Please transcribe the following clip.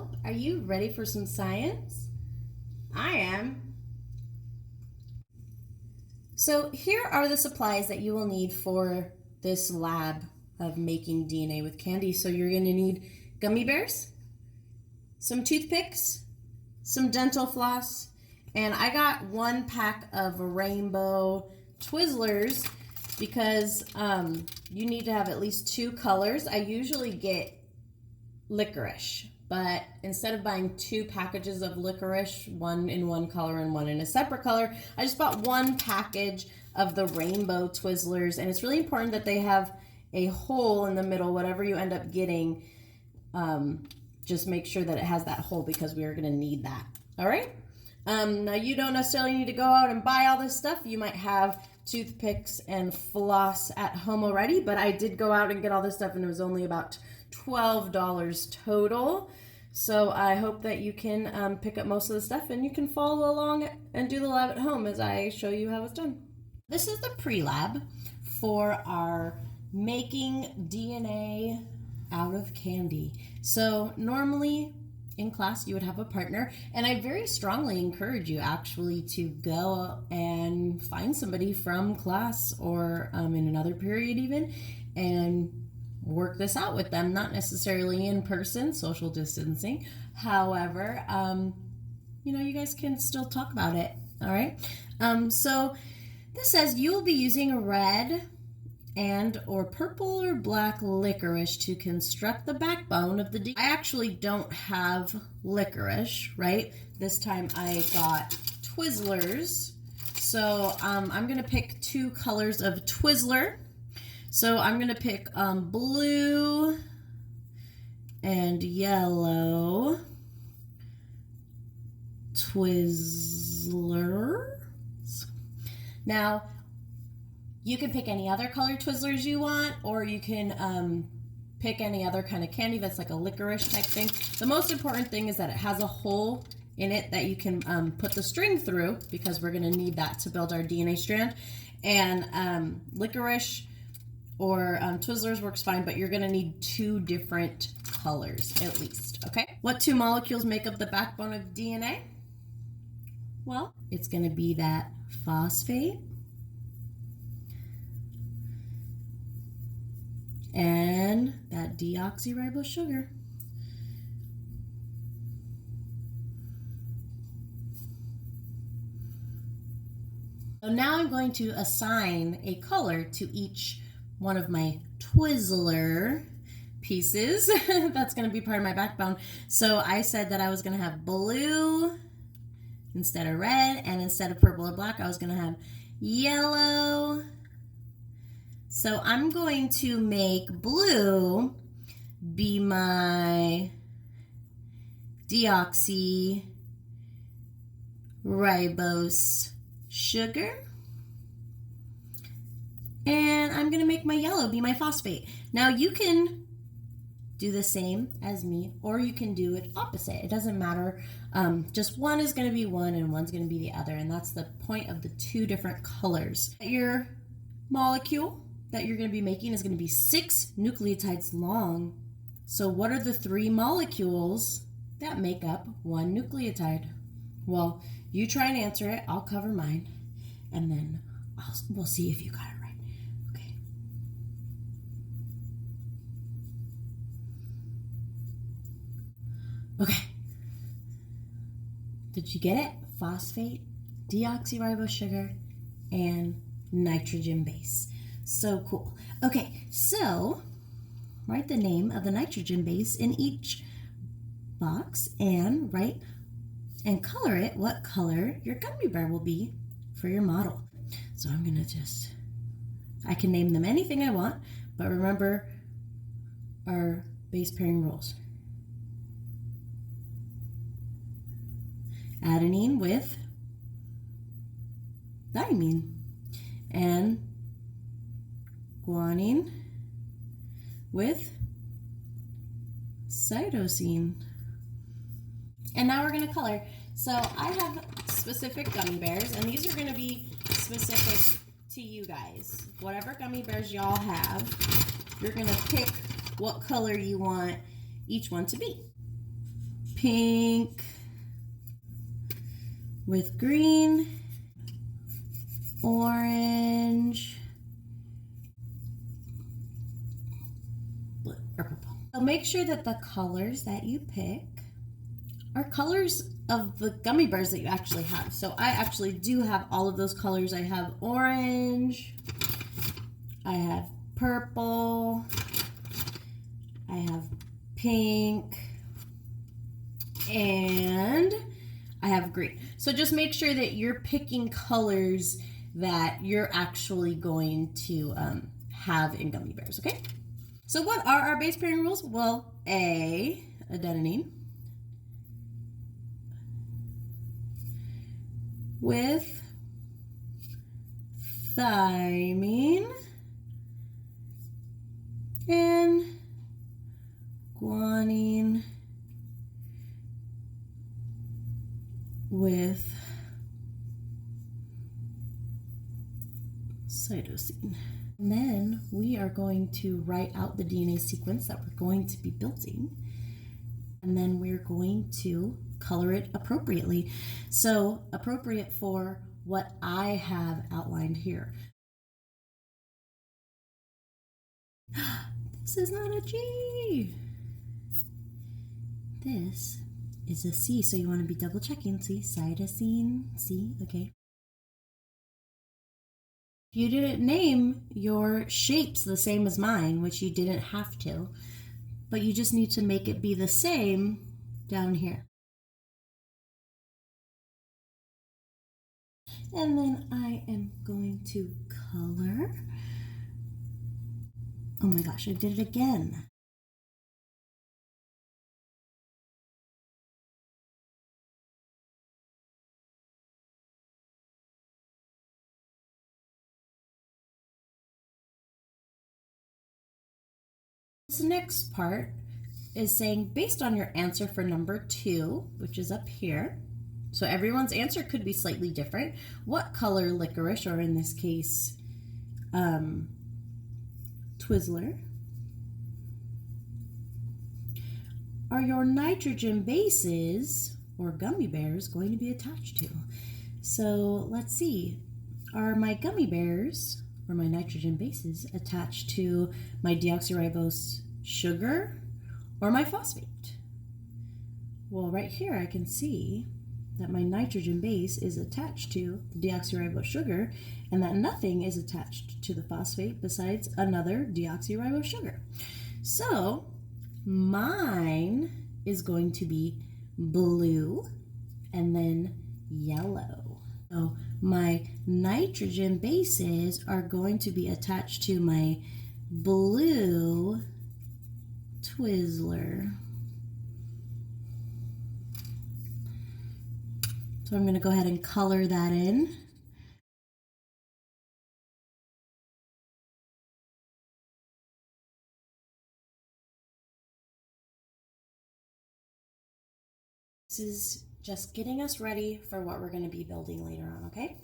Well, are you ready for some science? I am. So here are the supplies that you will need for this lab of making DNA with candy. So you're going to need gummy bears, some toothpicks, some dental floss, and I got 1 pack of rainbow Twizzlers because you need to have at least 2 colors. I usually get licorice, but instead of buying 2 packages of licorice, one in one color and one in a separate color, I just bought 1 package of the rainbow Twizzlers. And it's really important that they have a hole in the middle. Whatever you end up getting, just make sure that it has that hole because we are going to need that. All right. Now you don't necessarily need to go out and buy all this stuff. You might have toothpicks and floss at home already, but I did go out and get all this stuff and it was only about $12 total. So I hope that you can pick up most of the stuff and you can follow along and do the lab at home as I show you how it's done. This is the pre-lab for our making DNA out of candy. So normally in class you would have a partner, and I very strongly encourage you actually to go and find somebody from class or in another period even and work this out with them, not necessarily in person, social distancing. However, you guys can still talk about it. All right. So this says you will be using a red and or purple or black licorice to construct the backbone of the DNA. I actually don't have licorice, right? This time I got Twizzlers. So I'm gonna pick 2 colors of Twizzler. So I'm gonna pick blue and yellow Twizzlers. Now, you can pick any other color Twizzlers you want, or you can pick any other kind of candy that's like a licorice type thing. The most important thing is that it has a hole in it that you can put the string through, because we're gonna need that to build our DNA strand. And licorice or Twizzlers works fine, but you're gonna need 2 different colors at least, okay? What 2 molecules make up the backbone of DNA? Well, it's gonna be that phosphate and that deoxyribose sugar. So now I'm going to assign a color to each one of my Twizzler pieces. That's going to be part of my backbone. So I said that I was going to have blue instead of red, and instead of purple or black, I was going to have yellow. So I'm going to make blue be my deoxyribose sugar. And I'm going to make my yellow be my phosphate. Now you can do the same as me, or you can do it opposite. It doesn't matter. Just one is going to be one and one's going to be the other. And that's the point of the 2 different colors. Your molecule that you're going to be making is going to be 6 nucleotides long. So what are the 3 molecules that make up 1 nucleotide? Well, you try and answer it. I'll cover mine. And then we'll see if you got it right. Okay. Okay. Did you get it? Phosphate, deoxyribose sugar, and nitrogen base. So cool. Okay, so write the name of the nitrogen base in each box and write and color it what color your gummy bear will be for your model. So I'm gonna I can name them anything I want, but remember our base pairing rules. Adenine with thymine, and guanine with cytosine. And now we're going to color. So I have specific gummy bears, and these are going to be specific to you guys. Whatever gummy bears y'all have, you're going to pick what color you want each one to be. pink with green, orange, blue, or purple. So make sure that the colors that you pick are colors of the gummy bears that you actually have. So I actually do have all of those colors. I have orange, I have purple, I have pink, and I have green. So just make sure that you're picking colors that you're actually going to have in gummy bears, okay? So what are our base pairing rules? Well, adenine with thymine and guanine with cytosine. And then we are going to write out the DNA sequence that we're going to be building, and then we're going to color it appropriately. So appropriate for what I have outlined here. This is not a G. This is a C, so you want to be double checking. See, cytosine, C, okay. You didn't name your shapes the same as mine, which you didn't have to, but you just need to make it be the same down here. And then I am going to color. Oh my gosh, I did it again. This next part is saying, based on your answer for number 2, which is up here, so everyone's answer could be slightly different. What color licorice, or in this case, Twizzler, are your nitrogen bases, or gummy bears, going to be attached to? So let's see. Are my gummy bears, or my nitrogen bases, attached to my deoxyribose sugar or my phosphate? Well, right here I can see that my nitrogen base is attached to the deoxyribose sugar, and that nothing is attached to the phosphate besides another deoxyribose sugar. So mine is going to be blue and then yellow. So my nitrogen bases are going to be attached to my blue Twizzler. So I'm going to go ahead and color that in. This is just getting us ready for what we're going to be building later on, okay?